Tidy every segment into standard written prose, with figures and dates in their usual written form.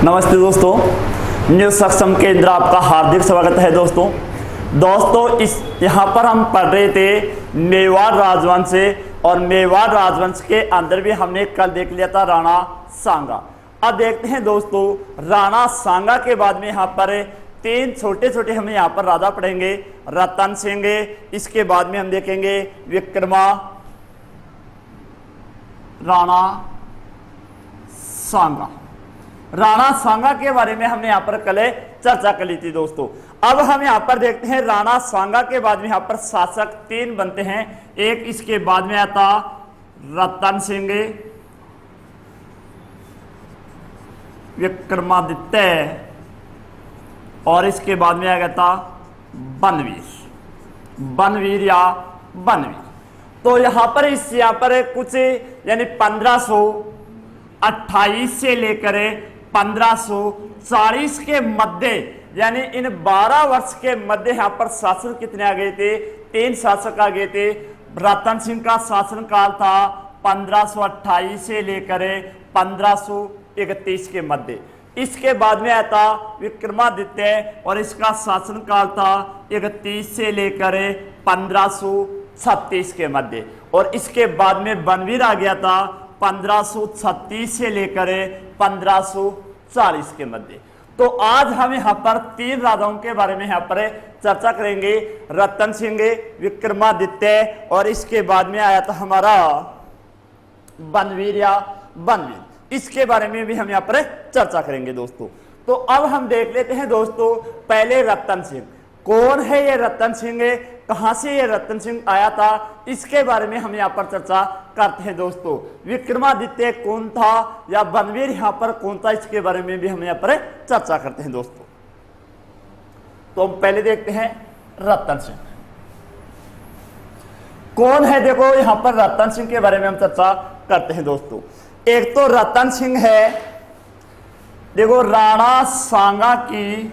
नमस्ते दोस्तों, न्यूज सक्षम केंद्र आपका हार्दिक स्वागत है। दोस्तों इस यहाँ पर हम पढ़ रहे थे मेवाड़ राजवंश से, और मेवाड़ राजवंश के अंदर भी हमने कल देख लिया था राणा सांगा। अब देखते हैं दोस्तों, राणा सांगा के बाद में यहाँ पर तीन छोटे छोटे हम यहाँ पर राजा पढ़ेंगे। रतन सिंह, इसके बाद में हम देखेंगे विक्रमा, राणा सांगा। राणा सांगा के बारे में हमने यहाँ पर कल चर्चा कर ली थी दोस्तों। अब हम यहाँ पर देखते हैं राणा सांगा के बाद में यहाँ पर शासक तीन बनते हैं। एक इसके बाद में आता रतन सिंह, विक्रमादित्य, और इसके बाद में आ गया था बनवीर या बनवीर। तो यहाँ पर कुछ यानी 1528 से लेकर 1540 के मध्य, यानी इन 12 वर्ष के मध्य यहाँ पर शासन कितने आ गए थे? तीन शासक आ गए थे। रतन सिंह का शासनकाल था 1528 से लेकर 1531 के मध्य। इसके बाद में आता विक्रमादित्य, और इसका शासनकाल था 31 से लेकर 1536 के मध्य। और इसके बाद में बनवीर आ गया था 1536 से लेकर 1540 के मध्य। तो आज हम यहाँ पर तीन राजाओं के बारे में यहाँ पर चर्चा करेंगे। रतन सिंह, विक्रमादित्य, और इसके बाद में आया था हमारा बनवीर या बनवीर। इसके बारे में भी हम यहाँ पर चर्चा करेंगे दोस्तों। तो अब हम देख लेते हैं दोस्तों, पहले रतन सिंह। कौन है ये रतन सिंह? कहां से ये रतन सिंह आया था? इसके बारे में हम यहाँ पर चर्चा करते हैं दोस्तों। विक्रमादित्य कौन था या बनवीर यहाँ पर कौन था, इसके बारे में भी हम यहाँ पर चर्चा करते हैं दोस्तों। तो हम पहले देखते हैं रतन सिंह कौन है। देखो यहाँ पर रतन सिंह के बारे में हम चर्चा करते हैं दोस्तों। एक तो रतन सिंह है, देखो राणा सांगा की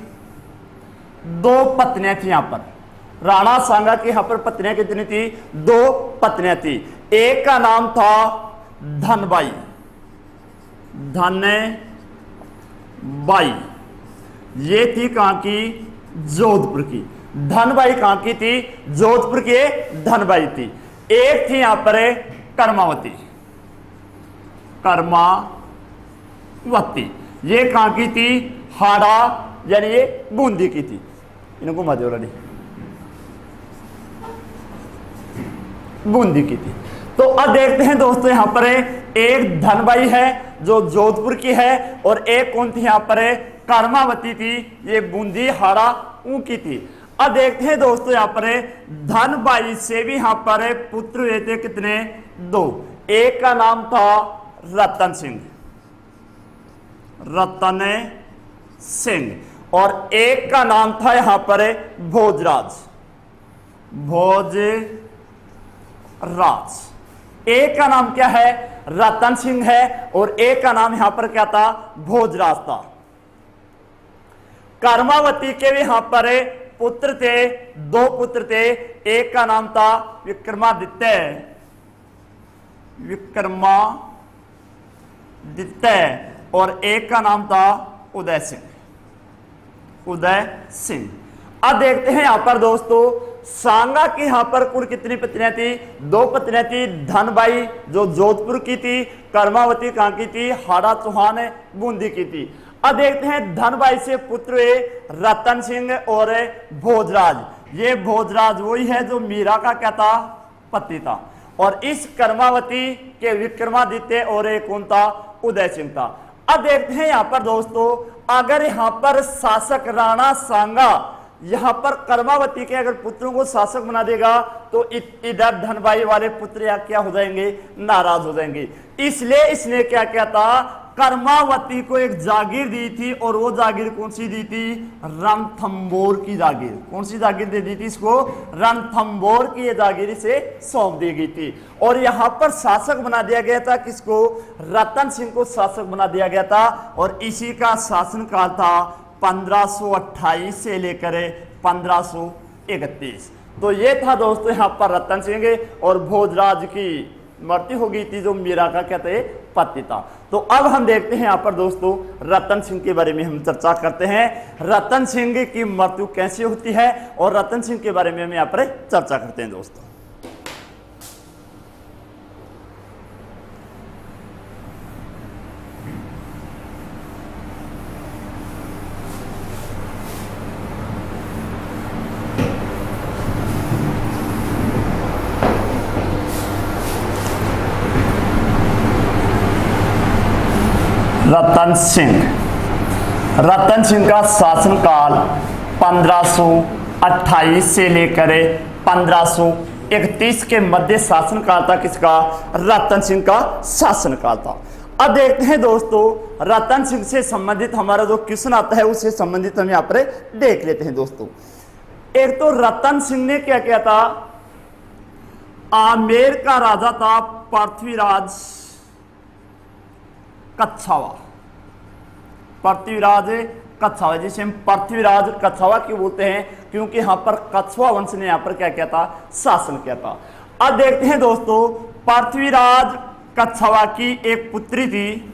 दो पत्नियां थी। यहाँ पर राणा सांगा की यहाँ पर पत्नियां कितनी थी? दो पत्नियां थी। एक का नाम था धनबाई, धनबाई, ये थी कहां की? जोधपुर की। धनबाई कहां की थी? जोधपुर की धनबाई थी। एक थी यहाँ पर कर्मावती, कर्मावती, ये कहां की थी? हाड़ा, यानी ये बूंदी की थी। इनको मत जोड़ा, बूंदी की थी। तो अब देखते हैं दोस्तों, यहाँ पर एक धनबाई है जो जोधपुर की है, और एक कौन थी यहाँ पर? कर्मावती थी, ये बूंदी हाड़ा की थी। अब देखते हैं दोस्तों, यहाँ पर धनबाई से भी यहाँ पर पुत्र हुए थे कितने? दो। एक का नाम था रतन सिंह, रतन सिंह, और एक का नाम था यहाँ पर भोजराज, भोजराज। एक का नाम क्या है? रतन सिंह है, और एक का नाम यहाँ पर क्या था? भोजराज था। कर्मावती के भी यहाँ पर पुत्र थे, दो पुत्र थे। एक का नाम था विक्रमादित्य, विक्रमादित्य, और एक का नाम था उदय सिंह, उदय सिंह। अब देखते हैं यहाँ पर दोस्तों, सांगा की यहाँ पर कुल कितनी पत्नियां थी? दो पत्नियां थी। धनबाई जो जोधपुर की थी, कर्मावती कहां की थी? हाड़ा चौहान बूंदी की थी। अब देखते हैं धनबाई से पुत्र हुए रतन सिंह और भोजराज। ये भोजराज वही है जो मीरा का क्या था? पति था। और इस कर्मावती के विक्रमादित्य और एक कौन था? उदय सिंह था। अब देखते हैं यहाँ पर दोस्तों, अगर यहाँ पर शासक राणा सांगा यहाँ पर कर्मावती के अगर पुत्रों को शासक बना देगा, तो इधर धनबाई वाले पुत्र या क्या हो जाएंगे? नाराज हो जाएंगे। इसलिए इसने क्या किया था? कर्मावती को एक जागीर दी थी, और वो जागीर कौन सी दी थी? रणथंभौर की जागीर। कौन सी जागीर दे दी थी इसको? रणथंभौर की ये जागीर से सौंप दी गई थी। और यहाँ पर शासक बना दिया गया था किसको? रतन सिंह को शासक बना दिया गया था, और इसी का शासनकाल था 1528 से लेकर 1531। तो ये था दोस्तों यहाँ पर रतन सिंह, और भोजराज की मृत्यु हो गई थी जो मीरा का क्या थे? पतिता। तो अब हम देखते हैं यहाँ पर दोस्तों रतन सिंह के बारे में हम चर्चा करते हैं। रतन सिंह की मृत्यु कैसे होती है और रतन सिंह के बारे में हम यहाँ पर चर्चा करते हैं दोस्तों। रतन सिंह का शासनकाल 1528 से लेकर 1531 के मध्य शासनकाल तक इसका रतन सिंह का शासनकाल था। अब देखते हैं दोस्तों रतन सिंह से संबंधित हमारा जो क्वेश्चन आता है उससे संबंधित हम यहाँ पर देख लेते हैं दोस्तों। एक तो रतन सिंह ने क्या किया था, आमेर का राजा था पृथ्वीराज कच्छावा, पृथ्वीराज कच्छावा, जिसे हम पृथ्वीराज कच्छावा क्यों बोलते हैं, क्योंकि यहां पर कच्छवा वंश ने यहां पर क्या किया था, शासन किया था। अब देखते हैं दोस्तों पृथ्वीराज कच्छावा की एक पुत्री थी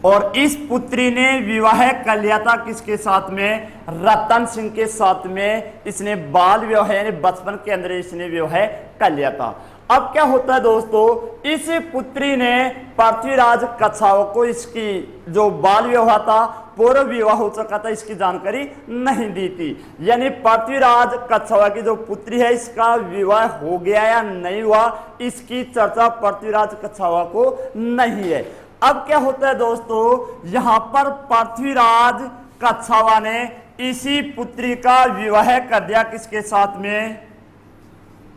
और इस पुत्री ने विवाह कर लिया था किसके साथ में, रतन सिंह के साथ में। इसने बाल विवाह यानी बचपन के अंदर इसने विवाह कर लिया था। अब क्या होता है दोस्तों, इस पुत्री ने पृथ्वीराज कच्छावा को इसकी जो बाल विवाह था, पूर्व विवाह हो चुका था, इसकी जानकारी नहीं दी थी। यानी पृथ्वीराज कच्छावा की जो पुत्री है इसका विवाह हो गया या नहीं हुआ, इसकी चर्चा पृथ्वीराज कच्छावा को नहीं है। अब क्या होता है दोस्तों, यहां पर पृथ्वीराज कच्छावा ने इसी पुत्री का विवाह कर दिया किसके साथ में,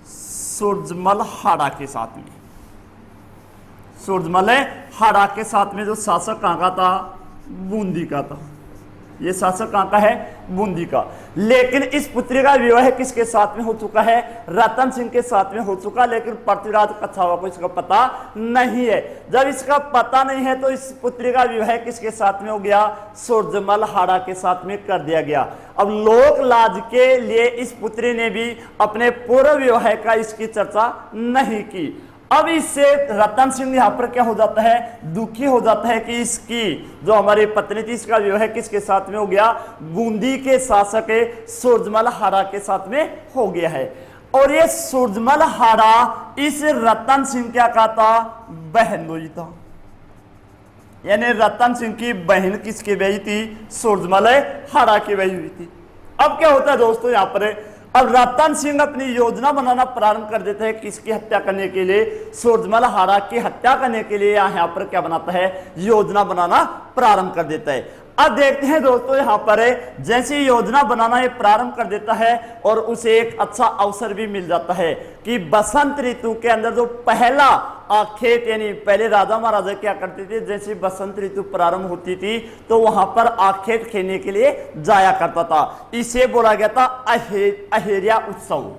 सूरजमल हाड़ा के साथ में। सूरजमल हाड़ा के साथ में जो शासक कहां का था, बूंदी का था। ये शासक कहां का है, बूंदी का। लेकिन इस पुत्री का विवाह किसके साथ में हो चुका है, रतन सिंह के साथ में हो चुका, लेकिन पृथ्वीराज कच्छावा को इसका पता नहीं है। जब इसका पता नहीं है तो इस पुत्री का विवाह किसके साथ में हो गया, सूरजमल हाड़ा के साथ में कर दिया गया। अब लोक लाज के लिए इस पुत्री ने भी अपने पूर्व विवाह का इसकी चर्चा नहीं की। अब इससे रतन सिंह यहाँ पर क्या हो जाता है, दुखी हो जाता है कि इसकी जो हमारी पत्नी थी इसका विवाह किसके साथ में हो गया, बूंदी के शासक सूरजमल हाड़ा के साथ में हो गया है। और ये सूरजमल हाड़ा इस रतन सिंह क्या कहता, बहनोई था। यानी रतन सिंह की बहन किसकी ब्याही थी, सूरजमल हाड़ा की ब्याही हुई थी। अब क्या होता है दोस्तों यहाँ पर, अब रतन सिंह अपनी योजना बनाना प्रारंभ कर देते हैं किसकी हत्या करने के लिए, सूरजमल हाड़ा की हत्या करने के लिए यहाँ पर क्या बनाता है, योजना बनाना प्रारंभ कर देता है। अब देखते हैं दोस्तों यहाँ पर जैसे योजना बनाना ये प्रारंभ कर देता है और उसे एक अच्छा अवसर भी मिल जाता है कि बसंत ऋतु के अंदर जो पहला आखेट, यानी पहले राजा महाराजा क्या करते थे, जैसे बसंत ऋतु प्रारंभ होती थी तो वहां पर आखेट खेलने के लिए जाया करता था। इसे बोला गया था अहेरिया उत्सव।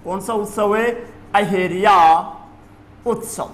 कौन सा उत्सव है, अहेरिया उत्सव।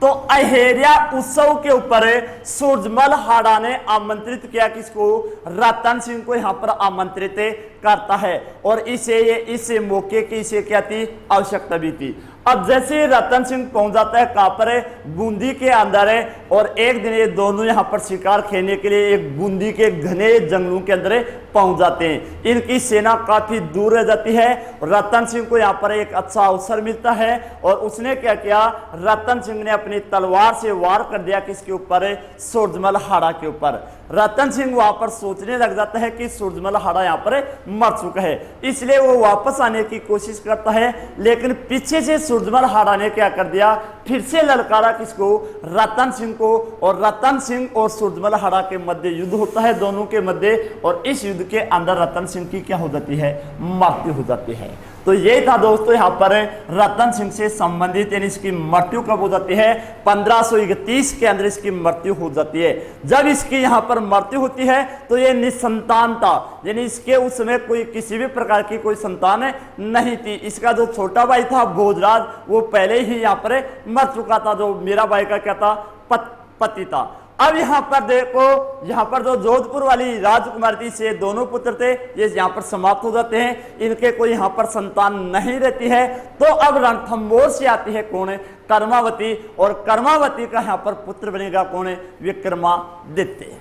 तो अहेरिया उत्सव के ऊपर सूरजमल हाड़ा ने आमंत्रित किया किसको, रतन सिंह को यहां पर आमंत्रित करता है और इस मौके की इसे क्या थी, आवश्यकता भी थी। अब जैसे रतन सिंह पहुंच जाता है कहां पर, बूंदी के अंदर है, और एक दिन ये दोनों यहां पर शिकार खेलने के लिए एक बूंदी के घने जंगलों के अंदर पहुंच जाते हैं। इनकी सेना काफी दूर रह जाती है। रतन सिंह को यहां पर एक अच्छा अवसर मिलता है और उसने क्या किया, रतन सिंह ने अपनी तलवार से वार कर दिया किसके ऊपर, सूरजमल हाड़ा के ऊपर। रतन सिंह वहां पर सोचने लग जाता है कि सूरजमल हाड़ा यहाँ पर मर चुका है, इसलिए वो वापस आने की कोशिश करता है। लेकिन पीछे से सूरजमल हाड़ा ने क्या कर दिया, फिर से ललकारा किसको, रतन सिंह को, और रतन सिंह और सूरजमल हाड़ा के मध्य युद्ध होता है दोनों के मध्य, और इस युद्ध के अंदर रतन सिंह की क्या हो जाती है, मृत्यु हो जाती है। तो ये था दोस्तों यहाँ पर रतन सिंह से संबंधित, यानी इसकी मृत्यु कब हो जाती है, 1531 के अंदर इसकी मृत्यु हो जाती है। जब इसकी यहाँ पर मृत्यु होती है तो ये निसंतान था, यानी इसके उस समय कोई किसी भी प्रकार की कोई संतान नहीं थी। इसका जो छोटा भाई था भोजराज, वो पहले ही यहाँ पर मर चुका था, जो मीरा बाई का क्या था, पति था। अब यहाँ पर देखो, यहाँ पर जो जोधपुर वाली राजकुमारी थी से दोनों पुत्र थे, ये यहाँ पर समाप्त हो जाते हैं, इनके कोई यहाँ पर संतान नहीं रहती है। तो अब रणथंभौर से आती है कौन है, कर्मावती, और कर्मावती का यहाँ पर पुत्र बनेगा कौन है, विक्रमादित्य।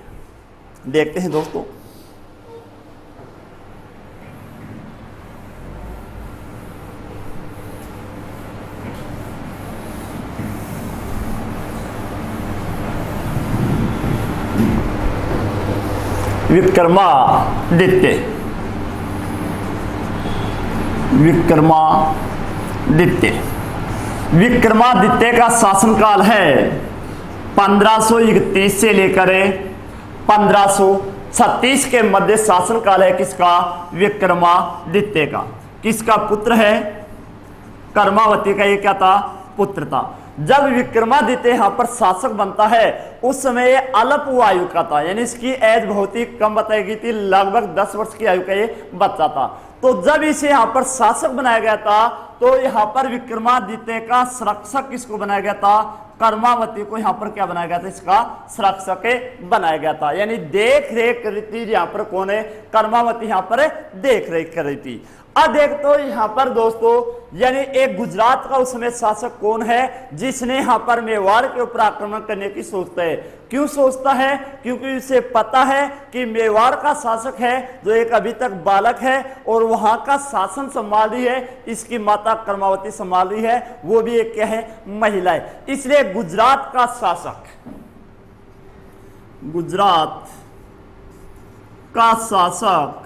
देखते हैं दोस्तों, विक्रमादित्य, विक्रमादित्य, विक्रमादित्य का शासनकाल है 1531 से लेकर 1536 के मध्य शासनकाल है किसका, विक्रमादित्य का। किसका पुत्र है, कर्मावती का ये क्या था, पुत्र था। जब विक्रमादित्य यहाँ पर शासक बनता है उस समय ये अल्प आयु का था, यानी इसकी एज बहुत ही कम बताई गई थी, लगभग 10 वर्ष की आयु का ये बच्चा था। तो जब इसे यहाँ पर शासक बनाया गया था तो यहाँ पर विक्रमादित्य का संरक्षक किसको बनाया गया था, कर्मावती को यहाँ पर क्या बनाया गया था, इसका संरक्षक बनाया गया था। यानी देख रेख कर रही थी यहाँ पर कौन है, कर्मावती यहाँ पर देख रेख कर रही थी। अब देख तो यहाँ पर दोस्तों, यानी एक गुजरात का उस समय शासक कौन है जिसने यहाँ पर मेवाड़ के ऊपर आक्रमण करने की सोचता है। क्यों सोचता है, क्योंकि उसे पता है कि मेवाड़ का शासक है जो एक अभी तक बालक है और वहां का शासन संभाल रही है, इसकी माता कर्मावती संभाल रही है, वो भी एक क्या है, महिला है। इसलिए गुजरात का शासक, गुजरात का शासक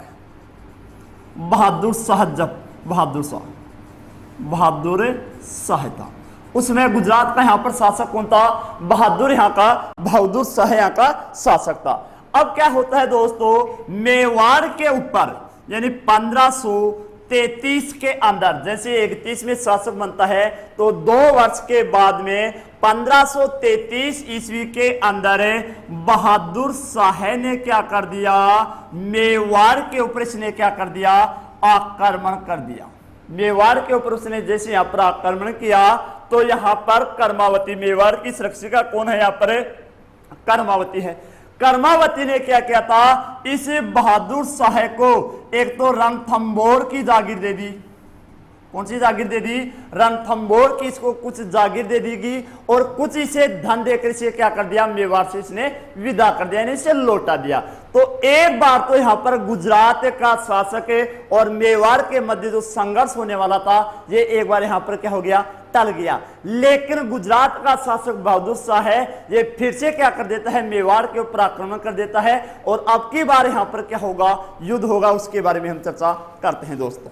बहादुर शाह, जब बहादुर शाह था, उसमें गुजरात का यहाँ पर शासक कौन था, बहादुर शाह यहाँ का शासक था। अब क्या होता है दोस्तों, मेवाड़ के ऊपर यानी 1533 के अंदर, जैसे 31 में शासक बनता है तो 2 वर्ष के बाद में 1533 ईस्वी के अंदर बहादुर शाह ने क्या कर दिया, मेवाड़ के ऊपर इसने क्या कर दिया, आक्रमण कर दिया। मेवाड़ के ऊपर उसने जैसे यहाँ पर आक्रमण किया तो यहाँ पर कर्मावती, मेवाड़ की सुरक्षिका कौन है, यहाँ पर कर्मावती है। कर्मावती ने क्या किया था, इस बहादुर शाह को एक तो रणथंभौर की जागीर दे दी। कौन सी जागीर दे दी, रणथंभौर की, इसको कुछ जागीर दे दी और कुछ इसे धन देकर इसे क्या कर दिया, मेवाड़ से इसने विदा कर दिया, यानी इसे लौटा दिया। तो एक बार तो यहाँ पर गुजरात का शासक और मेवाड़ के मध्य जो संघर्ष होने वाला था ये एक बार यहाँ पर क्या हो गया, टल गया। लेकिन गुजरात का शासक बहादुर शाह है, ये फिर से क्या कर देता है, मेवाड़ के ऊपर आक्रमण कर देता है और अब की बार यहाँ पर क्या होगा, युद्ध होगा। उसके बारे में हम चर्चा करते हैं दोस्तों।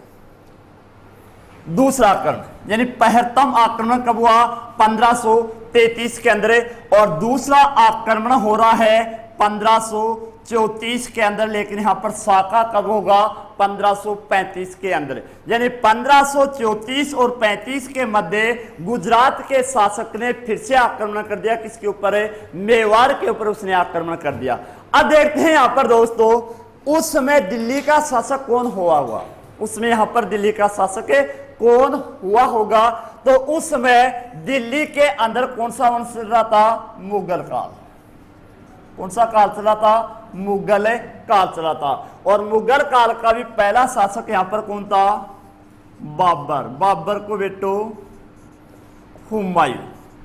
दूसरा आक्रमण यानी पहलतम आक्रमण कब हुआ, 1533 के अंदर, और दूसरा आक्रमण हो रहा है 1534 के अंदर। लेकिन यहां पर शाखा कब होगा, 1535 के अंदर। यानी 1534 और 35 के मध्य गुजरात के शासक ने फिर से आक्रमण कर दिया, किसके ऊपर है, मेवाड़ के ऊपर उसने आक्रमण कर दिया। अब देखते हैं यहां पर दोस्तों, उस समय दिल्ली का शासक कौन हुआ, उसमें यहां पर दिल्ली का शासक कौन हुआ होगा। तो उस समय दिल्ली के अंदर कौन सा वंश चल रहा था, मुगल काल। कौन सा काल चला था, मुगल काल चला था। और मुगल काल का भी पहला शासक यहां पर कौन था, बाबर। बाबर को बेटो हुमायूं,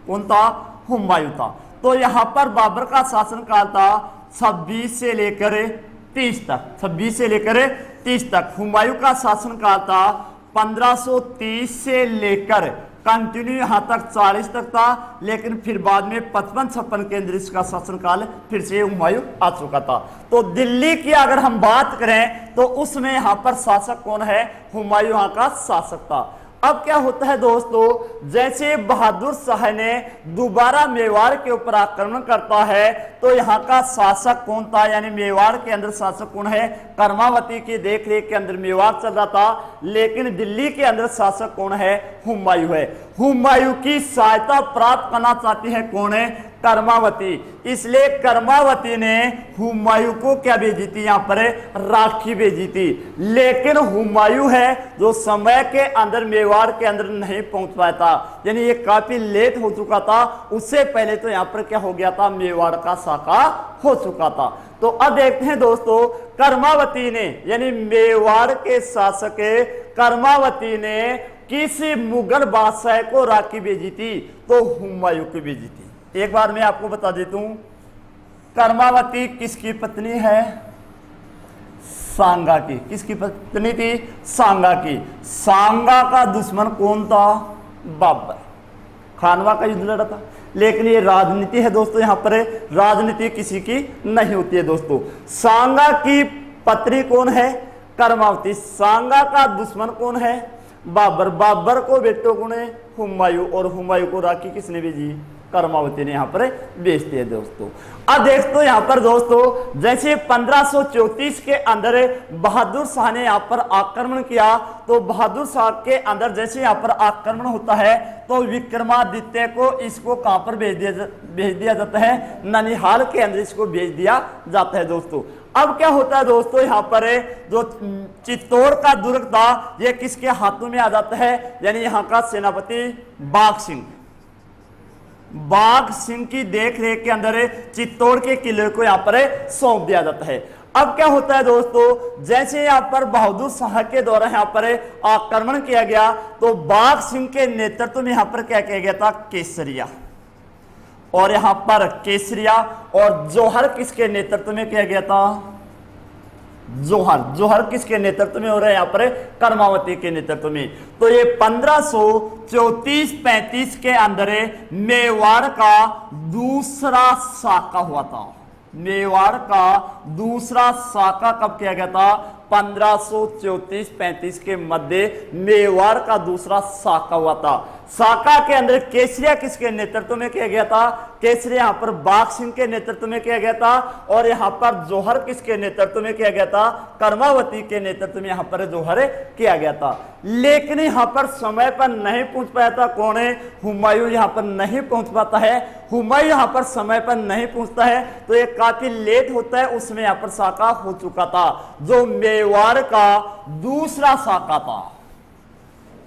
कौन था, हुमायूं था। तो यहां पर बाबर का शासन काल था 26 से लेकर 30 तक, 26 से लेकर 30 तक। हुमायूं का शासन काल था 1530 से लेकर कंटिन्यू यहां तक 40 तक था। लेकिन फिर बाद में 55-56 के अंदर इसका शासनकाल फिर से हुमायूं आ चुका था। तो दिल्ली की अगर हम बात करें तो उसमें यहां पर शासक कौन है, हुमायूं यहां का शासक था। अब क्या होता है दोस्तों, जैसे बहादुर शाह ने दोबारा मेवाड़ के ऊपर आक्रमण करता है तो यहाँ का शासक कौन था, यानी मेवाड़ के अंदर शासक कौन है, कर्मावती की देखरेख के अंदर मेवाड़ चल रहा था। लेकिन दिल्ली के अंदर शासक कौन है, हुमायूं है। हुमायूं की सहायता प्राप्त करना चाहती है कौन है, कर्मावती, इसलिए कर्मावती ने हुमायूं को क्या भेजी थी, यहाँ पर राखी भेजी थी। लेकिन हुमायूं है जो समय के अंदर मेवाड़ के अंदर नहीं पहुंच पाया था, यानी ये काफी लेट हो चुका था। उससे पहले तो यहाँ पर क्या हो गया था, मेवाड़ का साका हो चुका था। तो अब देखते हैं दोस्तों, कर्मावती ने यानी मेवाड़ के शासक कर्मावती ने किसी मुगल बादशाह को राखी भेजी थी, तो हुमायूं को भेजी थी। एक बार मैं आपको बता देता हूं, कर्मावती किसकी पत्नी है, सांगा की। किसकी पत्नी थी, सांगा की। सांगा का दुश्मन कौन था, बाबर। खानवा का युद्ध लड़ा था। लेकिन ये राजनीति है दोस्तों, यहां पर राजनीति किसी की नहीं होती है दोस्तों। सांगा की पत्नी कौन है, कर्मावती। सांगा का दुश्मन कौन है, बाबर। बाबर को बेटों को ने हुमायूं, और हुमायूं को राखी किसने भेजी, कर्मावती ने यहाँ पर भेजती है दोस्तों। अब देखो यहाँ पर दोस्तों, जैसे 1534 के अंदर बहादुर शाह ने यहाँ पर आक्रमण किया, तो बहादुर शाह के अंदर जैसे यहाँ पर आक्रमण होता है, तो विक्रमादित्य को इसको कहां पर भेज दिया जाता है, ननिहाल के अंदर इसको भेज दिया जाता है दोस्तों। अब क्या होता है दोस्तों, यहाँ पर जो चित्तौड़ का दुर्ग था, ये किसके हाथों में आ जाता है, यानी यहाँ का सेनापति बाघ सिंह। बाघ सिंह की देख रेख के अंदर चित्तौड़ के किले को यहाँ पर सौंप दिया जाता है। अब क्या होता है दोस्तों, जैसे यहाँ पर बहादुर शाह के द्वारा यहाँ पर आक्रमण किया गया, तो बाघ सिंह के नेतृत्व में यहाँ पर क्या किया गया था, केसरिया। और यहाँ पर केसरिया और जौहर किसके नेतृत्व में किया गया था, जौहर किसके नेतृत्व में हो रहा है, यहाँ पर कर्मावती के नेतृत्व में। तो ये 1534-35 के अंदर मेवाड़ का दूसरा साका हुआ था। मेवाड़ का दूसरा साका कब किया गया था, 1534-35 के मध्य मेवाड़ का दूसरा साका हुआ था। साका के अंदर केसरिया किसके नेतृत्व में किया गया था, केसरिया यहाँ पर बाघ सिंह के नेतृत्व में किया गया था। और यहाँ पर जौहर किसके नेतृत्व में किया गया था, कर्मावती के नेतृत्व में यहाँ पर जौहर किया गया था। लेकिन यहाँ पर समय पर नहीं पहुंच पाया था, कौन है, हुमायूं यहाँ पर नहीं पहुंच पाता है। हुमायूं यहाँ पर समय पर नहीं पहुंचता है, तो ये काफी लेट होता है, उसमें यहाँ पर साका हो चुका था। जो मेवाड़ का दूसरा साका था,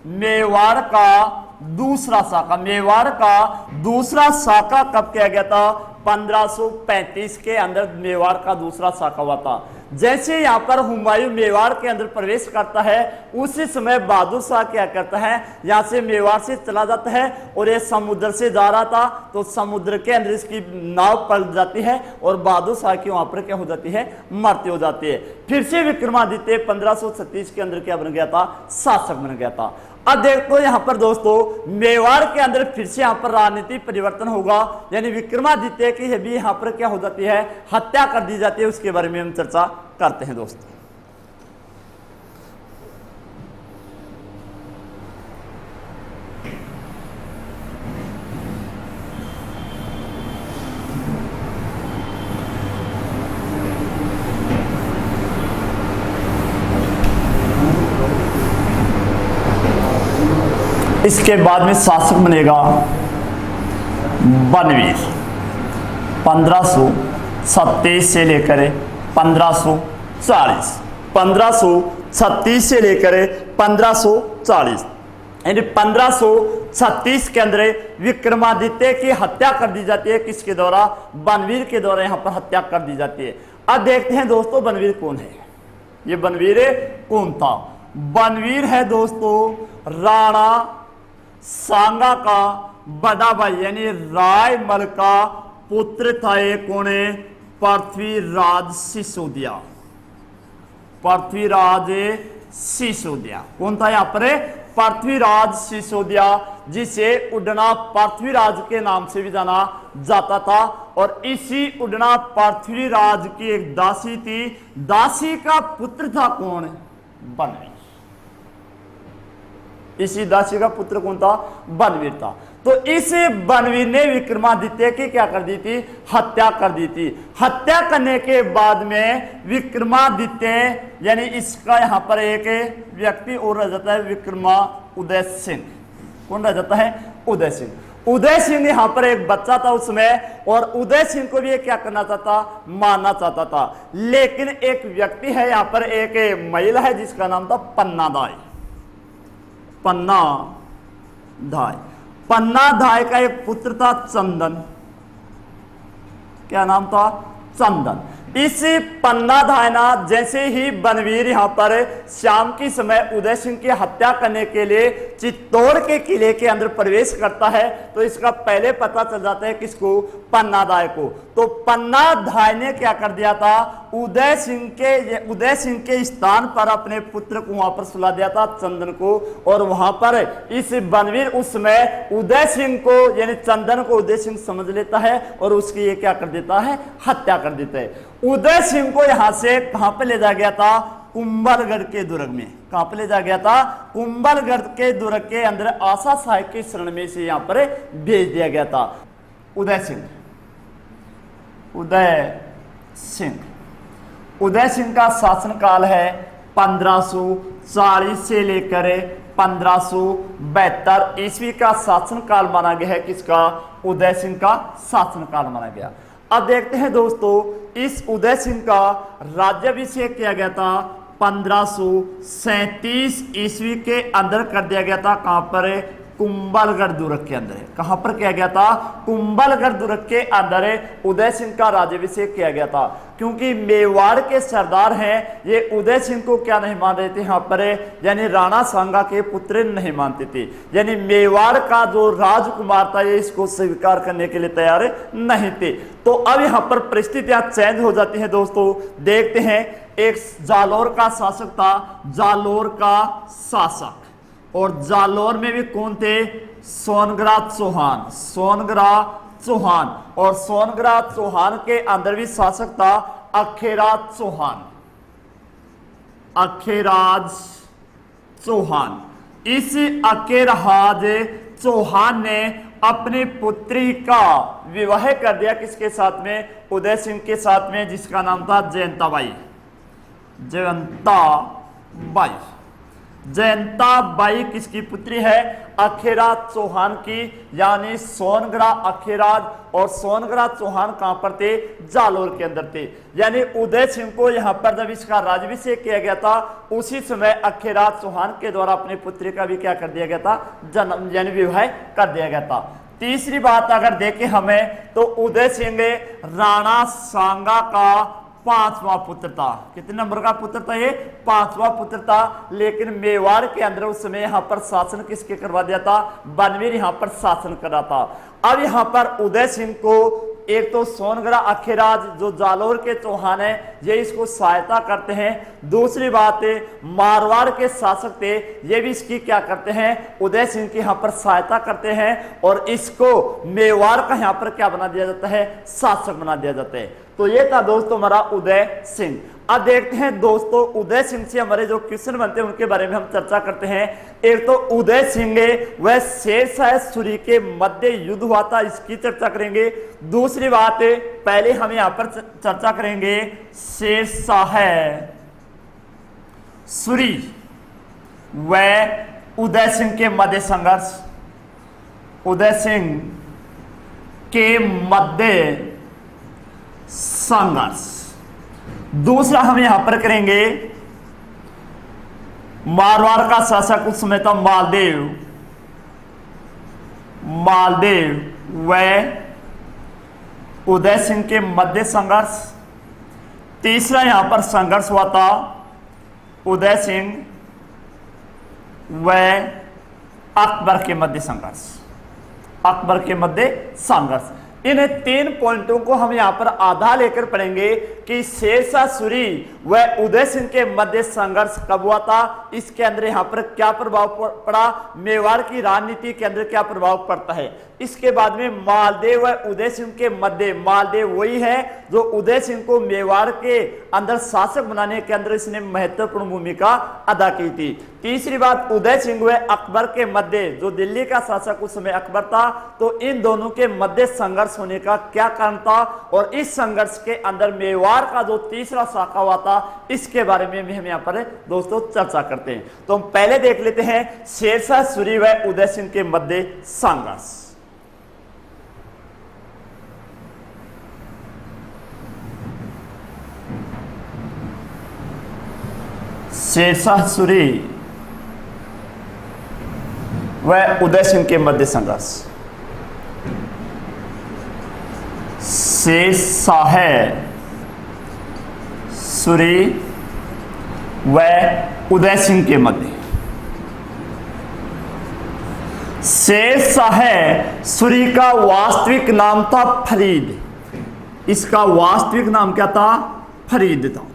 मेवाड़ का दूसरा साका, मेवाड़ का दूसरा साका कब किया गया था, 1535 के अंदर मेवाड़ का दूसरा साका हुआ था। जैसे यहाँ पर हुमायूं मेवाड़ के अंदर प्रवेश करता है, उसी समय बहादुर शाह क्या करता है, यहाँ से मेवाड़ से चला जाता है, और ये समुद्र से जा रहा था, तो समुद्र के अंदर इसकी नाव पलट जाती है, और बहादुर शाह की वहां पर क्या हो जाती है, मृत्यु हो जाती है। फिर से विक्रमादित्य 1536 के अंदर क्या बन गया था, शासक बन गया था। अब देखो यहाँ पर दोस्तों, मेवाड़ के अंदर फिर से यहाँ पर राजनीति परिवर्तन होगा, यानी विक्रमादित्य की भी यहाँ पर क्या हो जाती है, हत्या कर दी जाती है। उसके बारे में हम चर्चा करते हैं दोस्तों। इसके बाद में शासक बनेगा बनवीर। 1537 से लेकर 1540, 1536 से लेकर 1540, यानी 1536 के अंदर विक्रमादित्य की हत्या कर दी जाती है। किसके द्वारा, बनवीर के द्वारा यहाँ पर हत्या कर दी जाती है। अब देखते हैं दोस्तों, बनवीर कौन है, ये बनवीर कौन था। बनवीर है दोस्तों राणा सांगा का बड़ा भाई, यानी रायमल का पुत्र था। ये कौन है, पृथ्वीराज सिसोदिया। पृथ्वीराज सिसोदिया कौन था यहाँ पर, पृथ्वीराज सिसोदिया, जिसे उडना पृथ्वीराज के नाम से भी जाना जाता था। और इसी उडना पृथ्वीराज की एक दासी थी, दासी का पुत्र था कौन, बनवीर। इसी दासी का पुत्र कौन था, बनवीर था। तो इस बनवीर ने विक्रमादित्य की क्या कर दी थी, हत्या कर दी थी। हत्या करने के बाद में विक्रमादित्य, यानी इसका यहां पर एक व्यक्ति और रह जाता है, विक्रमाउदय सिंह। कौन रह जाता है, उदय सिंह। उदय सिंह यहाँ पर एक बच्चा था उसमें, और उदय सिंह को भी ये क्या करना चाहता, मारना चाहता था। लेकिन एक व्यक्ति है यहाँ पर, एक महिला है जिसका नाम था पन्नाधाय। पन्नाधाय का एक पुत्र था चंदन। क्या नाम था, चंदन। इस पन्नाधाय ना जैसे ही बनवीर यहाँ पर शाम के समय उदय सिंह की हत्या करने के लिए चित्तौड़ के किले के अंदर प्रवेश करता है, तो इसका पहले पता चल जाता है किसको, पन्नाधाय को। तो पन्नाधाय ने क्या कर दिया था, उदय सिंह के स्थान पर अपने पुत्र को वहां पर सुला दिया था, चंदन को। और वहां पर इस बनवीर उस समय उदय सिंह को यानी चंदन को उदय सिंह समझ लेता है और उसकी ये क्या कर देता है, हत्या कर देता है। उदय सिंह को यहां से कहां पे ले जा गया था, कुंभलगढ़ के दुर्ग में। कहां पे ले जा गया था, कुंभलगढ़ के दुर्ग के अंदर आशा साहेब के शरण में से यहां पर भेज दिया गया था। उदय सिंह का शासनकाल है 1540 से लेकर 1572 ईस्वी का शासनकाल माना गया है। किसका, उदय सिंह का शासनकाल माना गया। अब देखते हैं दोस्तों, इस उदय सिंह का राज्याभिषेक किया गया था 1537 ईस्वी के अंदर कर दिया गया था। कहां पर, कुंभलगढ़ दुर्ग के अंदर। कहां पर किया गया था, कुंभलगढ़ दुर्ग के अंदर उदय सिंह का राज्याभिषेक किया गया था। क्योंकि मेवाड़ के सरदार हैं, ये उदय सिंह को क्या नहीं मान रहे थे यहाँ पर, यानी राणा सांगा के पुत्र नहीं मानते थे। यानी मेवाड़ का जो राजकुमार था ये इसको स्वीकार करने के लिए तैयार नहीं थे। तो अब यहाँ पर परिस्थितियां चेंज हो जाती है दोस्तों। देखते हैं, एक जालौर का शासक था, जालौर का शासक, और जालौर में भी कौन थे, सोनग्राह चौहान। और सोनग्राह चौहान के अंदर भी शासक था अखेराज चौहान। इस अखेराज चौहान ने अपनी पुत्री का विवाह कर दिया किसके साथ में, उदय सिंह के साथ में, जिसका नाम था जयंताबाई किसकी पुत्री है, अखेराज चौहान की, यानी सोनग्राह अखेराज। और सोनग्राह चौहान कहां पर थे, जालौर के अंदर थे। यानी उदय सिंह को यहां पर जब इसका राज्याभिषेक किया गया था, उसी समय अखेराज चौहान के द्वारा अपनी पुत्री का भी क्या कर दिया गया था, जन्म यानी विवाह कर दिया गया था। तीसरी बात अगर देखें हमें, तो उदय सिंह राणा सांगा का 5वां पुत्र था। कितने नंबर का पुत्र था ये, 5वां पुत्र था। लेकिन मेवाड़ के अंदर उस समय यहां पर शासन किसके करवा दिया था, बनवीर यहां पर शासन कर रहा था। अब यहां पर उदय सिंह को एक तो सोनग्राह अखेराज जो जालौर के चौहान है ये इसको सहायता करते हैं। दूसरी बात मारवाड़ के शासक थे, ये भी इसकी क्या करते हैं, उदय सिंह की यहां पर सहायता करते हैं, और इसको मेवाड़ का यहां पर क्या बना दिया जाता है, शासक बना दिया जाता है। तो ये था दोस्तों हमारा उदय सिंह। अब देखते हैं दोस्तों, उदय सिंह से हमारे जो क्वेश्चन बनते हैं उनके बारे में हम चर्चा करते हैं। एक तो उदय सिंह वह शेरशाह सूरी के मध्य युद्ध हुआ था, इसकी चर्चा करेंगे। दूसरी बात, पहले हम यहां पर चर्चा करेंगे शेरशाह सूरी व उदय सिंह के मध्य संघर्ष, उदय सिंह के मध्य संघर्ष। दूसरा हम यहां पर करेंगे मारवाड़ का शासक उस समय था मालदेव व उदय सिंह के मध्य संघर्ष। तीसरा यहां पर संघर्ष हुआ था उदय सिंह व अकबर के मध्य संघर्ष, अकबर के मध्य संघर्ष। इन 3 पॉइंटों को हम यहां पर आधा लेकर पढ़ेंगे कि शेरशाह सूरी व उदय सिंह के मध्य संघर्ष कब हुआ था, इसके अंदर यहां पर क्या प्रभाव पड़ा, मेवाड़ की राजनीति के अंदर क्या प्रभाव पड़ता है। इसके बाद में मालदेव व उदय सिंह के मध्य, मालदेव वही है जो उदय सिंह को मेवाड़ के अंदर शासक बनाने के अंदर इसने महत्वपूर्ण भूमिका अदा की थी। तीसरी बात, उदय सिंह व अकबर के मध्य, जो दिल्ली का शासक उस समय अकबर था, तो इन दोनों के मध्य संघर्ष होने का क्या कारण था, और इस संघर्ष के अंदर मेवाड़ का जो तीसरा शाखा हुआ था इसके बारे में भी हम यहाँ पर दोस्तों चर्चा करते हैं। तो हम पहले देख लेते हैं शेरशाह सूरी व उदय सिंह के मध्य संघर्ष। शेरशाह सूरी व उदय सिंह के मध्य संघर्ष। शेरशाह सूरी व उदय सिंह के मध्य। शेरशाह सूरी का वास्तविक नाम था फरीद, इसका वास्तविक नाम क्या था? फरीद था।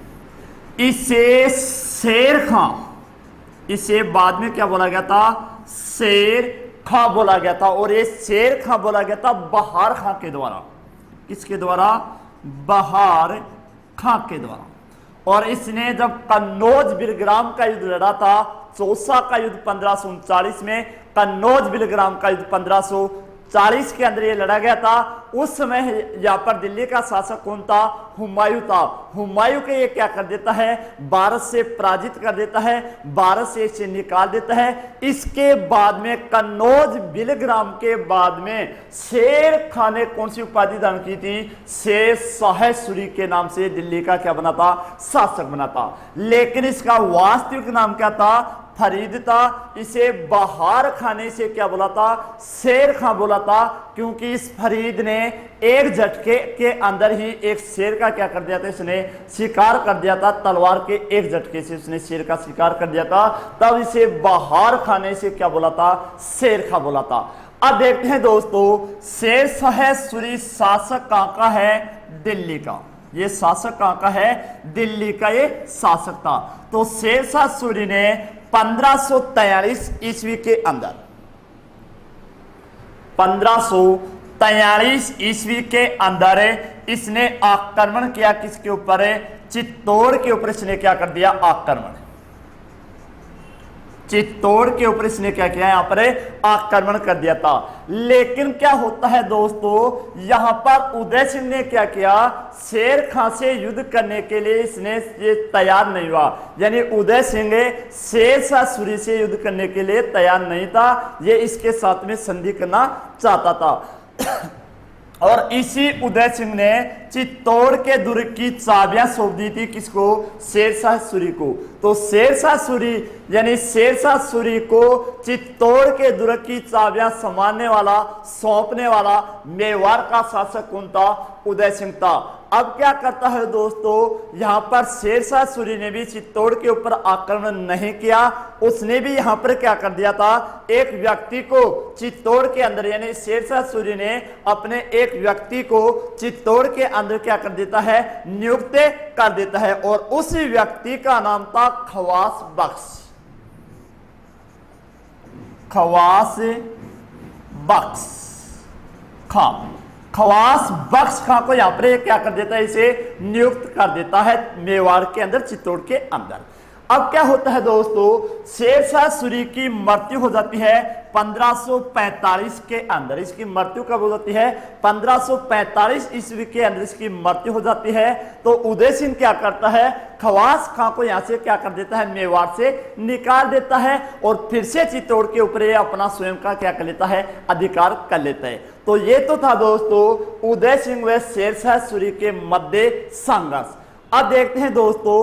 इसे शेर खां, इसे बाद में क्या बोला गया था? शेर खां बोला गया था। और ये शेर खां बोला गया था बहार खां के द्वारा। किसके द्वारा? बहार खां के द्वारा। और इसने जब कन्नौज बिलग्राम का युद्ध लड़ा था, चौसा का युद्ध 1539 में, कन्नौज बिलग्राम का युद्ध 1540 के अंदर ये लड़ा गया था। उस समय यहाँ पर दिल्ली का शासक कौन था? हुमायूं था। हुमायूं के ये क्या कर देता है? भारत से पराजित कर देता है, भारत से इसे निकाल देता है। इसके बाद में कन्नौज बिलग्राम के बाद में शेर खां ने कौन सी उपाधि धारण की थी? शेरशाह सूरी के नाम से दिल्ली का क्या बना था? शासक बना था। लेकिन इसका वास्तविक नाम क्या था? फरीद था। इसे बहार खां ने इसे क्या बोला था? शेर खां बोला था, क्योंकि इस फरीद ने एक झटके के अंदर ही एक शेर का क्या कर दिया था? इसने शिकार कर दिया था। तलवार के एक झटके से उसने शेर का शिकार कर दिया था। तब इसे बहार खां ने इसे क्या बोला था? शेर खां बोला था। अब देखते हैं दोस्तों, शेरशाह सूरी शासक कहां का है? दिल्ली का। ये शासक कहां का है? दिल्ली का ये शासक था। तो शेरशाह सूरी ने 1543 ईस्वी के अंदर, 1543 ईस्वी के अंदर इसने आक्रमण किया। किसके ऊपर? चित्तौड़ के ऊपर इसने क्या कर दिया? आक्रमण। चित्तौड़ के ऊपर इसने क्या किया? यहां पर आक्रमण कर दिया था। लेकिन क्या होता है दोस्तों, यहां पर उदय सिंह ने क्या किया? शेर खां से युद्ध करने के लिए इसने ये तैयार नहीं हुआ। यानी उदय सिंह शेरशाह सूरी से युद्ध करने के लिए तैयार नहीं था। ये इसके साथ में संधि करना चाहता था। और इसी उदय सिंह ने चित्तौड़ के दुर्ग की चाबियां सौंप दी थी। किसको? शेरशाह सूरी को। तो शेरशाह सूरी यानी शेरशाह सूरी को चित्तौड़ के दुर्ग की चाबियां संभालने वाला, सौंपने वाला मेवाड़ का शासक कौन था? उदय सिंह था। अब क्या करता है दोस्तों, यहां पर शेरशाह सूरी ने भी चित्तौड़ के ऊपर आक्रमण नहीं किया। उसने भी यहां पर क्या कर दिया था? एक व्यक्ति को चित्तौड़ के अंदर, यानी शेरशाह सूरी ने अपने एक व्यक्ति को चित्तौड़ के अंदर क्या कर देता है? नियुक्त कर देता है। और उस व्यक्ति का नाम था खवास बख्श। खवास बख्श खां। खवास बख्श खां को यहां पर क्या कर देता है? इसे नियुक्त कर देता है मेवाड़ के अंदर, चित्तौड़ के अंदर। अब क्या होता है दोस्तों, शेरशाह सूरी की मृत्यु हो जाती है 1545 के अंदर। इसकी मृत्यु कब हो जाती है? 1545 ईस्वी के अंदर इसकी मृत्यु हो जाती है। तो उदय सिंह क्या करता है? खवास खां को यहां से क्या कर देता है? मेवाड़ से निकाल देता है और फिर से चित्तौड़ के ऊपर अपना स्वयं का क्या कर लेता है? अधिकार कर लेता है। तो ये तो था दोस्तों उदय सिंह व शेरशाह सूरी के मध्य संघर्ष। अब देखते हैं दोस्तों,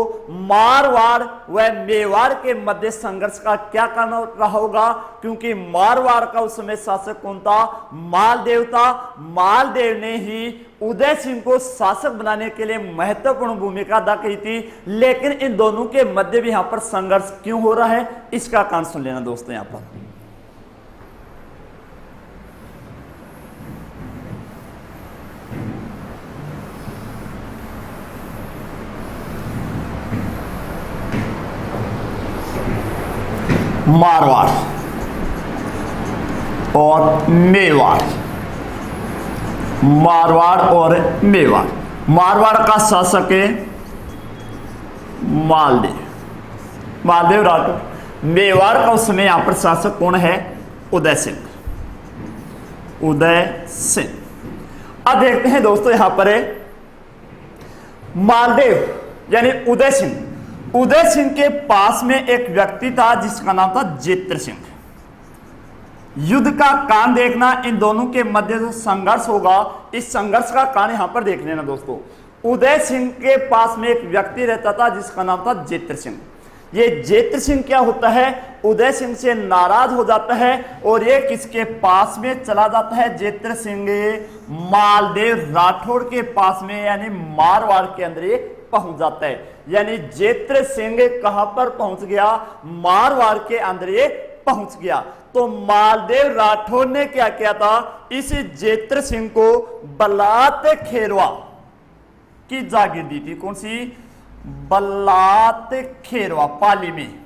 मारवाड़ व मेवाड़ के मध्य संघर्ष का क्या कारण रहा होगा, क्योंकि मारवाड़ का उस समय शासक कौन था? मालदेव था। मालदेव ने ही उदय सिंह को शासक बनाने के लिए महत्वपूर्ण भूमिका अदा की थी। लेकिन इन दोनों के मध्य भी यहां पर संघर्ष क्यों हो रहा है, इसका कारण सुन लेना दोस्तों। यहां पर मारवाड़ और मेवाड़, मारवाड़ और मेवाड़। मारवाड़ का शासक है मालदेव, मालदेव राठौर। मेवाड़ का उस समय यहां पर शासक कौन है? उदय सिंह, उदय सिंह। अब देखते हैं दोस्तों, यहां पर मालदेव यानी उदय सिंह, उदय सिंह के पास में एक व्यक्ति था जिसका नाम था जेत्र सिंह। युद्ध का कारण देखना, इन दोनों के मध्य जो संघर्ष होगा, इस संघर्ष का कारण यहां पर देख लेना दोस्तों। उदय सिंह के पास में एक व्यक्ति रहता था जिसका नाम था जेत्र सिंह। ये जेत्र सिंह क्या होता है, उदय सिंह से नाराज हो जाता है और ये किसके पास में चला जाता है, जेत्र सिंह मालदेव राठौड़ के पास में, यानी मारवाड़ के अंदर ये पहुंच जाता है। यानी जेत्र सिंह कहां पर पहुंच गया, मारवाड़ के अंदर ये पहुंच गया। तो मालदेव राठौड़ ने क्या किया था, इस जेत्र सिंह को बलात खेरवा की जागीर दी थी। कौन सी, बलात खेरवा, पाली में,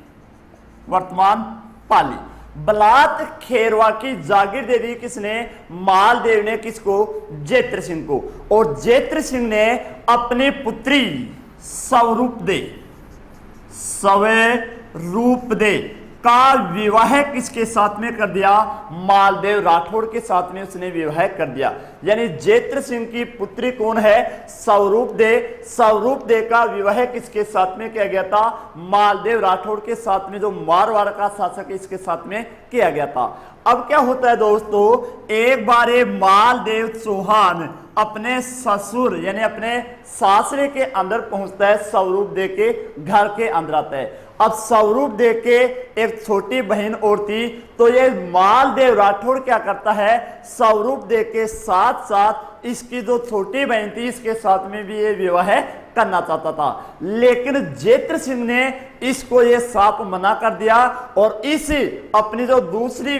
वर्तमान पाली, बलात खेरवा की जागीर दे दी किसने, मालदेव ने, किसको, जेत्र सिंह को। और जेत्र सिंह ने अपनी पुत्री स्वरूपदे का विवाह किसके साथ में कर दिया, मालदेव राठौड़ के साथ में उसने विवाह कर दिया। यानी जेत्र सिंह की पुत्री कौन है, स्वरूपदे का विवाह किसके साथ में किया गया था, मालदेव राठौड़ के साथ में, जो मारवाड़ का शासक है, इसके साथ में किया गया था। अब क्या होता है दोस्तों, एक बार ये मालदेव चौहान अपने ससुर यानी अपने सासरे के अंदर पहुंचता है, स्वरूपदे के घर के अंदर आता है। अब स्वरूपदे के एक छोटी बहन और थी, तो ये मालदेव राठौड़ क्या करता है, स्वरूपदे के साथ साथ इसकी जो छोटी बहन थी, इसके साथ में भी ये विवाह करना चाहता था। लेकिन जेत्र सिंह ने इसको ये साफ मना कर दिया और इस अपनी जो दूसरी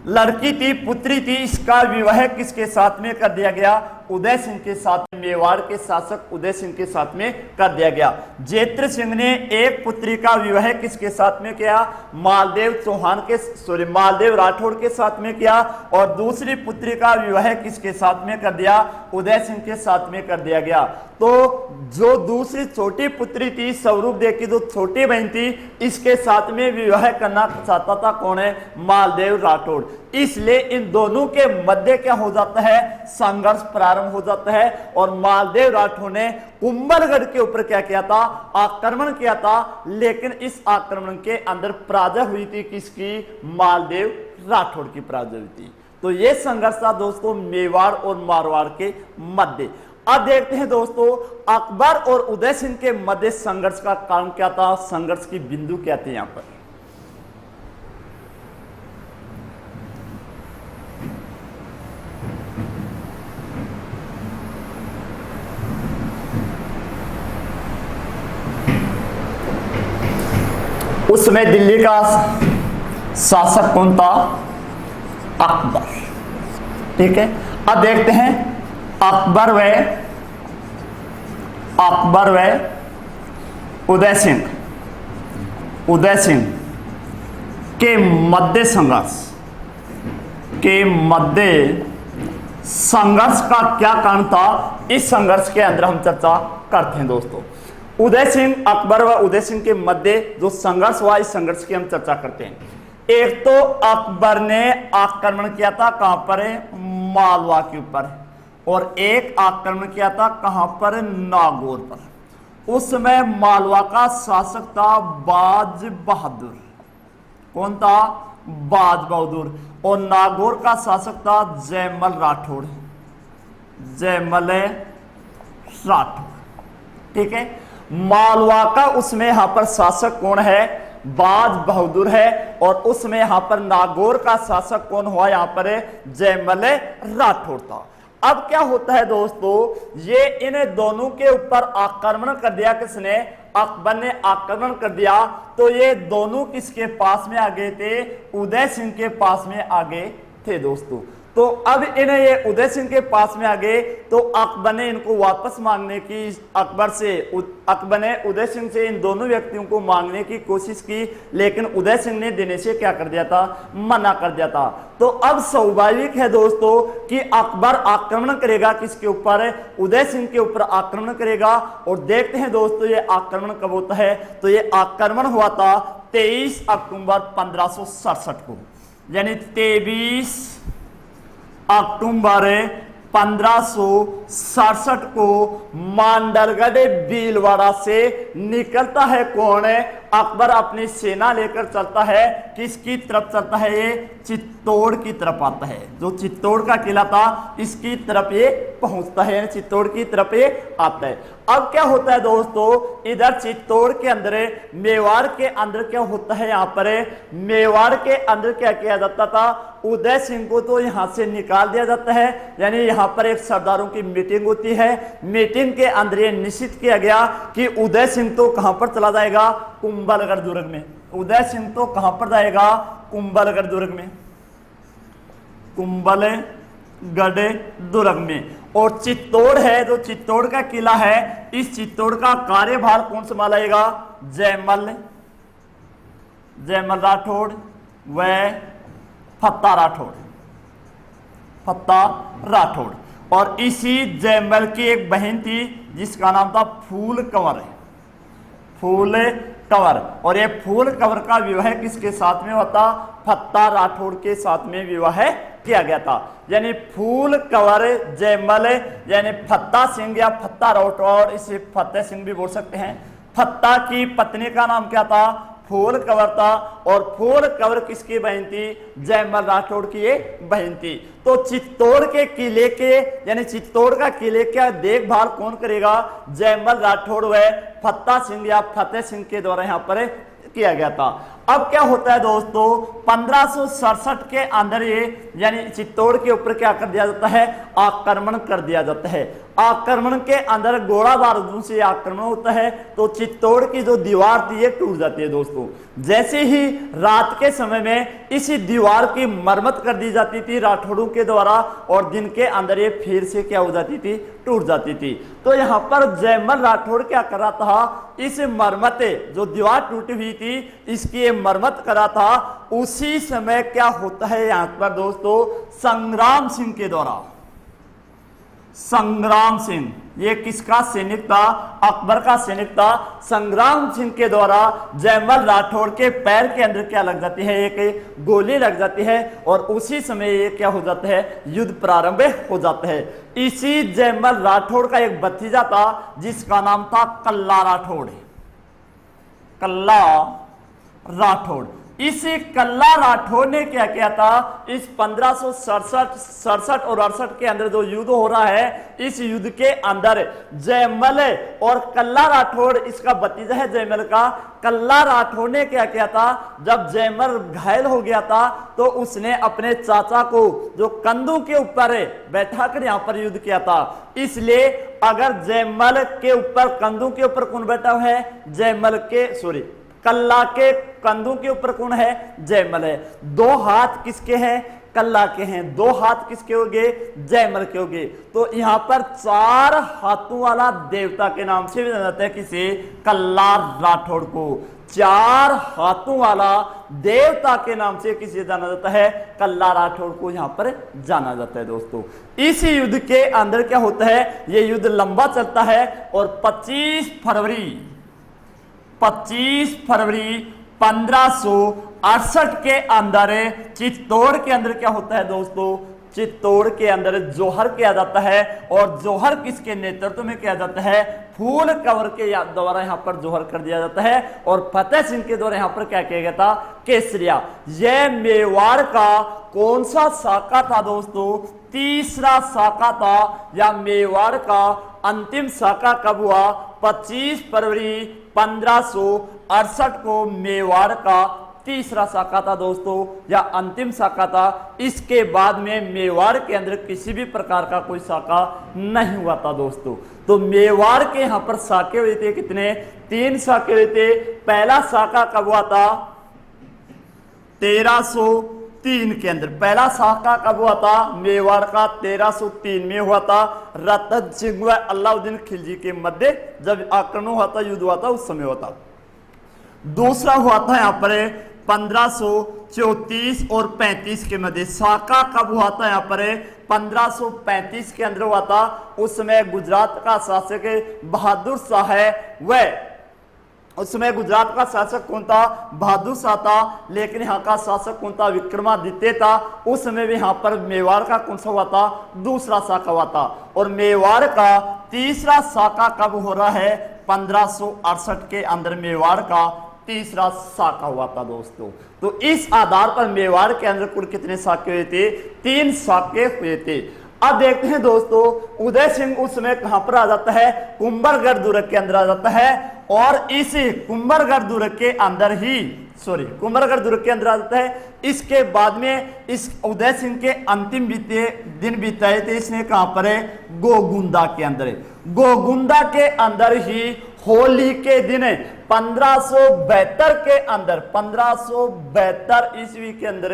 लड़की थी, पुत्री थी, इसका विवाह किसके साथ में कर दिया गया, उदय सिंह के साथ, मेवाड़ के शासक उदय सिंह के साथ में कर दिया गया। जेत्र सिंह ने एक पुत्री का विवाह किसके साथ में किया, मालदेव राठौड़ के साथ में किया, और दूसरी पुत्री का विवाह किसके साथ में कर दिया, उदय सिंह के साथ में कर दिया गया। तो जो दूसरी छोटी पुत्री थी, स्वरूपदे की जो छोटी बहन थी, इसके साथ में विवाह करना चाहता था कौन है, मालदेव राठौड़। इसलिए इन दोनों के मध्य क्या हो जाता है, संघर्ष प्रारंभ हो जाता है और मालदेव राठौड़ ने कुंभलगढ़ के ऊपर क्या किया था, आक्रमण किया था। लेकिन इस आक्रमण के अंदर पराजय हुई थी किसकी, मालदेव राठौड़ की पराजय हुई थी। तो यह संघर्ष था दोस्तों मेवाड़ और मारवाड़ के मध्य। अब देखते हैं दोस्तों, अकबर और उदय सिंह के मध्य संघर्ष का कारण क्या था, संघर्ष की बिंदु क्या थे यहां पर। उस समय दिल्ली का शासक कौन था, अकबर। ठीक है, अब देखते हैं अकबर व उदय सिंह के मध्य संघर्ष का क्या कारण था। इस संघर्ष के अंदर हम चर्चा करते हैं दोस्तों। उदय सिंह, अकबर व उदय सिंह के मध्य जो संघर्ष हुआ, इस संघर्ष की हम चर्चा करते हैं। एक तो अकबर ने आक्रमण किया था कहां पर, मालवा के ऊपर, और एक आक्रमण किया था कहां पर, नागौर पर। उस समय मालवा का शासक था बाज बहादुर। कौन था, बाज बहादुर। और नागौर का शासक था जयमल राठौड़। ठीक है, मालवा का उसमें यहां पर शासक कौन है, बाज बहादुर है, और उसमें यहां पर नागौर का शासक कौन हुआ, यहां पर जयमल राठौड़ था। अब क्या होता है दोस्तों, ये इन दोनों के ऊपर आक्रमण कर दिया किसने, अकबर ने आक्रमण कर दिया। तो ये दोनों किसके पास में आ गए थे, उदय सिंह के पास में आ गए थे दोस्तों। तो अब इन्हें ये उदय सिंह के पास में आ गए, तो अकबर ने इनको वापस मांगने की, अकबर ने उदय सिंह से इन दोनों व्यक्तियों को मांगने की कोशिश की, लेकिन उदय सिंह ने देने से क्या कर दिया था, मना कर दिया था। तो अब स्वाभाविक है दोस्तों कि अकबर आक्रमण करेगा किसके ऊपर, उदय सिंह के ऊपर आक्रमण करेगा। और देखते हैं दोस्तों ये आक्रमण कब होता है, तो ये आक्रमण हुआ था 23 अक्टूबर 1567 को, यानी 23 अक्टूबर 1567 को मांडरगढ़ भीलवाड़ा से निकलता है कौन है? अकबर अपनी सेना लेकर चलता है, किसकी तरफ चलता है? ये चित्तौड़ की तरफ आता है। जो चित्तौड़ का किला था इसकी तरफ ये पहुंचता है, यानी चित्तौड़ की तरफ ये आता है। अब क्या होता है दोस्तों, इधर चित्तौड़ के अंदर, मेवाड़ के अंदर क्या होता है? यहाँ पर मेवाड़ के अंदर क्या किया जाता था? उदय सिंह को तो यहां से निकाल दिया जाता है, यानी यहां पर एक सरदारों की मीटिंग होती है। मीटिंग के अंदर ये निश्चित किया गया कि उदय सिंह तो कहां पर चला जाएगा? कुंभलगढ़ दुर्ग में। उदय सिंह तो कहां पर जाएगा? कुंभलगढ़ दुर्ग में, कुंभलगढ़ दुर्ग में। और चित्तौड़ है, जो चित्तौड़ का किला है, इस चित्तौड़ का कार्यभार कौन संभालेगा? जयमल राठौड़ व फत्ता राठौड़। और इसी जयमल की एक बहन थी जिसका नाम था फूल कंवर। और ये फूल कंवर का विवाह किसके साथ में हुआ था? फत्ता राठौड़ के साथ में विवाह किया गया था। यानी फूल कंवर जयमल, यानी फत्ता सिंह या फत्ता राठौड़, इसे फतेह सिंह भी बोल सकते हैं। फत्ता की पत्नी का नाम क्या था? फूल कंवर था। और फूल कंवर किसकी बहन थी? जयमल राठौड़ की ये बहन थी। तो चित्तौड़ के किले के, यानी चित्तौड़ का किले का देखभाल कौन करेगा? जयमल राठौड़ व फत्ता सिंह या फतेह सिंह के द्वारा यहाँ पर किया गया था। अब क्या होता है दोस्तों, 1567 के अंदर ये, यानी चित्तौड़ के ऊपर क्या कर दिया जाता है? आक्रमण कर दिया जाता है। आक्रमण के अंदर गोला बारूदों से आक्रमण होता है, तो चित्तौड़ की जो दीवार थी ये टूट जाती है दोस्तों। जैसे ही रात के समय में इसी दीवार की मरम्मत कर दी जाती थी राठौड़ों के द्वारा, और दिन के अंदर ये फिर से क्या हो जाती थी? टूट जाती थी। तो यहाँ पर जयमल राठौड़ क्या कर रहा था? इस मरम्मत, जो दीवार टूटी हुई थी इसकी मरम्मत करा था। उसी समय क्या होता है यहाँ पर दोस्तों? संग्राम सिंह के द्वारा, संग्राम सिंह, ये किसका सैनिक था? अकबर का सैनिक था। संग्राम सिंह के द्वारा जयमल राठौड़ के पैर के अंदर क्या लग जाती है? एक गोली लग जाती है, और उसी समय ये क्या हो जाता है? युद्ध प्रारंभ हो जाता है। इसी जयमल राठौड़ का एक भतीजा था जिसका नाम था कल्ला राठौड़। इसी कल्ला राठौड़ ने क्या किया था? इस 1567 और 68 के अंदर जो युद्ध हो रहा है, इस युद्ध के अंदर जयमल और कल्ला राठौड़, इसका भतीजा है जयमल का, कल्ला राठौड़ ने क्या किया था? जब जयमल घायल हो गया था तो उसने अपने चाचा को, जो कंधों के ऊपर बैठाकर यहां पर युद्ध किया था। इसलिए अगर जयमल के ऊपर, कंधों के ऊपर कौन बैठा हुआ है? कल्ला के कंधों के ऊपर कौन है? जयमल है। दो हाथ किसके हैं? कल्ला के हैं। दो हाथ किसके होंगे? जयमल के होंगे। तो यहां पर 4 हाथों वाला देवता के नाम से भी जाना जाता है किसे? कल्ला राठौड़ को। 4 हाथों वाला देवता के नाम से किसे जाना जाता है? कल्ला राठौड़ को यहां पर जाना जाता है दोस्तों। इस युद्ध के अंदर क्या होता है? यह युद्ध लंबा चलता है, और 25 फरवरी 1568 के अंदर चित्तौड़ के अंदर क्या होता है दोस्तों? चित्तौड़ के अंदर जोहर किया जाता है। और जोहर किसके नेतृत्व में किया जाता है? फूल कंवर के द्वारा यहाँ पर जोहर कर दिया जाता है। और फतेह सिंह के द्वारा यहाँ पर क्या किया गया था? केसरिया। यह मेवाड़ का कौन सा शाखा था दोस्तों? तीसरा शाखा था। या मेवाड़ का अंतिम शाखा कब हुआ? 25 फरवरी 1568 को मेवाड़ का तीसरा शाखा था दोस्तों, या अंतिम शाखा था। इसके बाद में मेवाड़ के अंदर किसी भी प्रकार का कोई शाखा नहीं हुआ था दोस्तों। तो मेवाड़ के यहां पर शाखे हुए थे कितने? 3 शाखे हुए थे। पहला शाखा कब हुआ था? 1303 के अंदर। पहला शाखा कब हुआ था? मेवाड़ का 1303 में हुआ था। रतन सिंह व अलाउद्दीन खिलजी के मध्य जब आक्रमण हुआ था, युद्ध हुआ था, उस समय हुआ था। दूसरा हुआ था यहाँ पर 1534 और 35 के मध्य। शाखा कब हुआ था? यहाँ पर 1535 के अंदर हुआ था। उस समय गुजरात का शासक बहादुर शाह है, वह उस समय गुजरात का शासक कौन था? बहादुर शाह था। लेकिन यहाँ का शासक कौन था? विक्रमादित्य था। उस समय भी यहाँ पर मेवाड़ का कौन सा हुआ था? दूसरा शाखा हुआ था। और मेवाड़ का तीसरा शाखा कब हो रहा है? 1568 के अंदर मेवाड़ का तीसरा साका हुआ था दोस्तों। तो इस आधार पर मेवाड़ के अंदर कुल कितने साके हुए थे? 3 साके हुए थे। अब देखते हैं दोस्तों, उदय सिंह उस समय कहां पर आ जाता है? कुंभलगढ़ दुर्ग के अंदर आ जाता है, और इसी कुंभलगढ़ दुर्ग के अंदर ही कुंभलगढ़ दुर्ग के अंदर आ जाता है। इसके बाद में इस उदय सिंह के अंतिम दिन बिताए थे इसने कहां पर है? गोगुंदा के अंदर। गोगुंदा के अंदर ही होली के दिन 1572 के अंदर 1572 ईस्वी के अंदर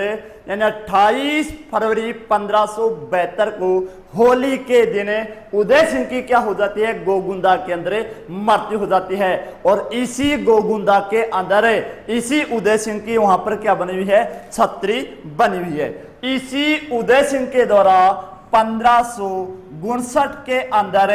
यानी 28 फरवरी 1572 को होली के दिन उदय सिंह की क्या हो जाती है? गोगुंदा के अंदर मृत्यु हो जाती है। और इसी गोगुंदा के अंदर इसी उदय सिंह की वहां पर क्या बनी हुई है? छतरी बनी हुई है। इसी उदय सिंह के द्वारा 1559 के अंदर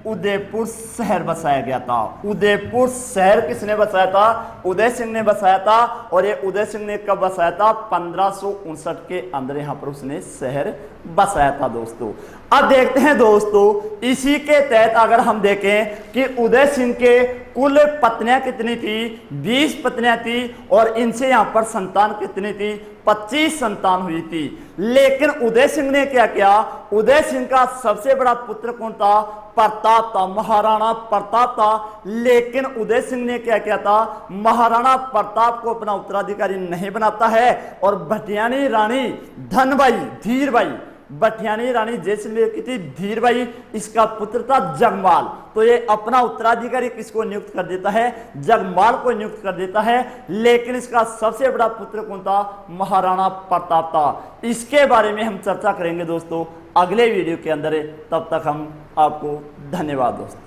उदयपुर शहर बसाया गया था। उदयपुर शहर किसने बसाया था? उदय सिंह ने बसाया था। और ये उदय सिंह ने कब बसाया था? 1559 के अंदर यहां पर उसने शहर बसाया था दोस्तों। अब देखते हैं दोस्तों, इसी के तहत अगर हम देखें कि उदय सिंह के कुल पत्नियां कितनी थी? 20 पत्नियां थी, और इनसे यहां पर संतान कितनी थी? 25 संतान हुई थी। लेकिन उदय सिंह ने क्या किया? उदय सिंह का सबसे बड़ा पुत्र कौन था? प्रताप था, महाराणा प्रताप था। लेकिन उदय सिंह ने क्या किया था? महाराणा प्रताप को अपना उत्तराधिकारी नहीं बनाता है, और भटियानी रानी धनबाई धीरबाई, भटियानी रानी जैसलमेर की थी धीरबाई, इसका पुत्र था जगमाल। तो ये अपना उत्तराधिकारी किसको नियुक्त कर देता है? जगमाल को नियुक्त कर देता है। लेकिन इसका सबसे बड़ा पुत्र कौन था? महाराणा प्रताप था। इसके बारे में हम चर्चा करेंगे दोस्तों अगले वीडियो के अंदर। तब तक हम आपको धन्यवाद दोस्तों।